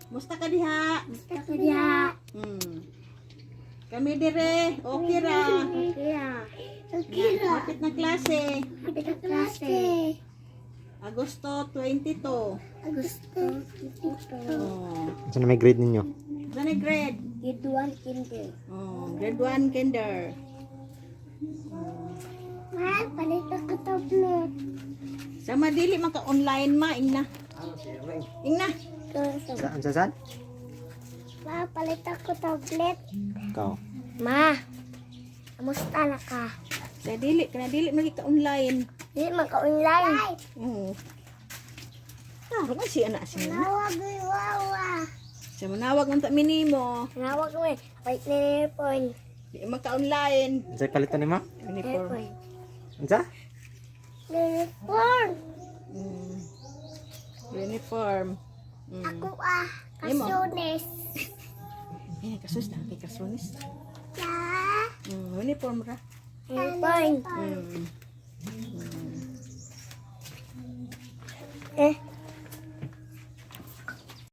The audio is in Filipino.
Musta ka diha? Kaya. Kami dire, okay ra. Kaya. Kapit na klase. Kapit na klase. Agosto 22. Gusto. Oh. Saan na may grade ninyo? Saan ang grade? Giduan kinder. Oh, grade 1 kinder. Mahal, palit ako tablet. Sa madili maka-online ma, ingna. Ingna. Saan? Ma, palit ako tablet. Ikaw. Ma, kamusta na ka? Sa dili, kana dili magika-online. Hindi magka-online. Oo. Ah, man si anak siya. Nawag mo wawa. Sa manawag ng minimo. Nawag mo eh. Palit na airphone. Di maka-online. Saan palitan ni ma? Uniform. Airphone. Unsa? Airphone. Uniform. Ako Imo. kasunis. Eh, kasus na. Kay kasunis. Ya. Uniform ra. Airphone. Mm. Eh,